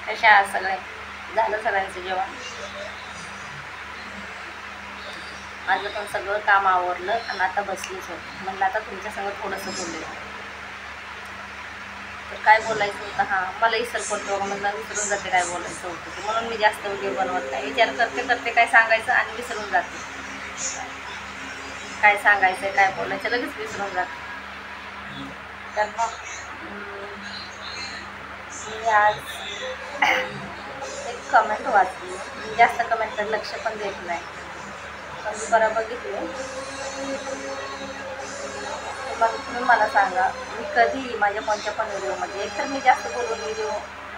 कशा आहात सगळे? झालं सगळ्यांचं जेवण? माझं पण सगळं काम आवरलं आणि आता बसलीच होते. म्हणलं आता तुमच्यासंग थोडंसं बोलूया. तर काय बोलायचं होतं, हां मला विसर पडतो, म्हणलं विसरून जाते काय बोलायचं होतं ते, म्हणून मी जास्त व्हिडिओ बनवत नाही. विचार करते करते काय सांगायचं आणि विसरून जाते. काय सांगायचं आहे, काय बोलायचं लगेच विसरून जाते. तर मग मी आज एक कमेंट वाचली. मी जास्त कमेंटकडे लक्ष पण देत नाही, पण मी बरं बघितले. मग तुम्ही मला सांगा, मी कधी माझ्या कोणत्या पण व्हिडिओमध्ये, एकतर मी जास्त बोलून व्हिडिओ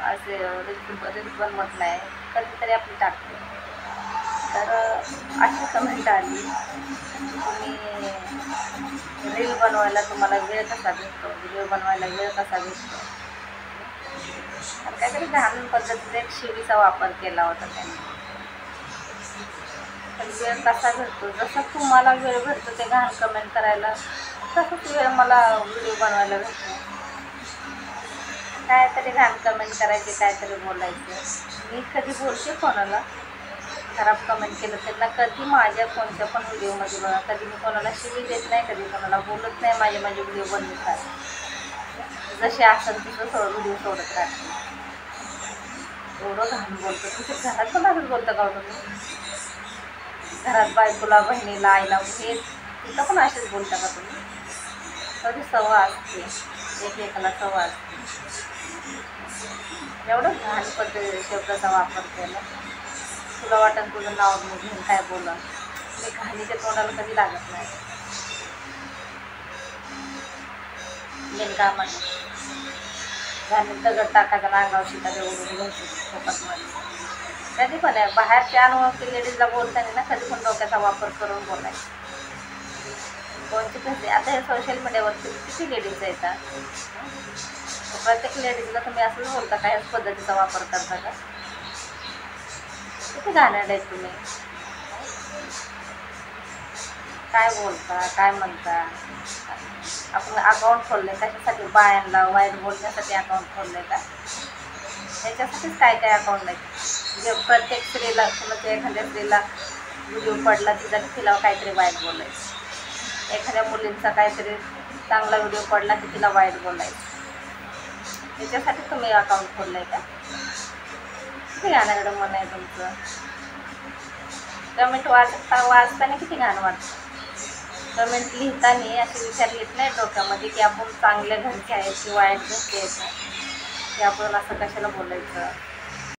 असे रील्स बनवत नाही, कधीतरी आपली टाकते. तर अशी कमेंट आली, तुम्ही रील बनवायला तुम्हाला वेळ कसा भेटतो, व्हिडिओ बनवायला वेळ कसा भेटतो. तर काहीतरी घाण पद्धतीने एक शिवीचा वापर केला होता त्यांनी. तर वेळ कसा भेटतो, जसं तुम्हाला वेळ भेटतो ते घाण कमेंट करायला, तसंच वेळ मला व्हिडिओ बनवायला भेटतो. काहीतरी घाण कमेंट करायचे, काहीतरी बोलायचं. मी कधी बोलते कोणाला खराब कमेंट केलं त्यांना, कधी माझ्या कोणत्या पण व्हिडिओमध्ये बघा, कधी मी कोणाला शिवी देत नाही, कधी कोणाला बोलत नाही. माझे व्हिडिओ बनवतात जसे असेल तसं व्हिडिओ सोडत राहते. एवढं घाण बोलतो, तुमच्या घरात पण असंच बोलतं का तुम्ही? घरात बायकोला, बहिणीला, आईला, हे तिथं पण असेच बोलता का तुम्ही? कधी सवय असते, एकमेकाला सवय असते. एवढं घाण पद्धती शब्दाचा वापर केला. तुला वाटतं तुझं नाव मी घेऊन काय बोला, मी घाणीच्या तोंडाला कधी लागत नाही. बिनकामाने घाणीत दगड टाकायचा, अंगावर शिकायचं, उडून घ्यायचं फोकटमध्ये. कधी पण आहे, बाहेरच्या अनोळखी लेडीजला बोलताना ना कधी पण डोक्याचा वापर करून बोलायचा. कोणती पण आता हे सोशल मीडियावरती किती लेडीज येतात, प्रत्येक लेडीजला तुम्ही असंच बोलता का? ह्याच पद्धतीचा वापर करता का? किती घाणेरडे आहेत तुम्ही. काय बोलता, काय म्हणता? आपण अकाउंट खोलले कशासाठी? बायांना वाईट बोलण्यासाठी अकाउंट खोलले का? त्याच्यासाठीच काय काय अकाउंट नाही. म्हणजे प्रत्येक स्त्रीला, कुणाच्या एखाद्या स्त्रीला व्हिडिओ पडला तिचा, तिला काहीतरी वाईट बोलायचं. एखाद्या मुलींचा काहीतरी चांगला व्हिडिओ पडला की तिला वाईट बोलायचं. त्याच्यासाठी तुम्ही अकाउंट खोललं आहे का? किती घाणेरडं मन आहे तुमचं. कमेंट वाचताना किती घाण वाटतं. कमेंट लिहिताना असे विचार येत नाही डोक्यामध्ये की आपण चांगल्या घरचे आहेत की वाईट घरचे आहेत, की आपण असं कशाला बोलायचं.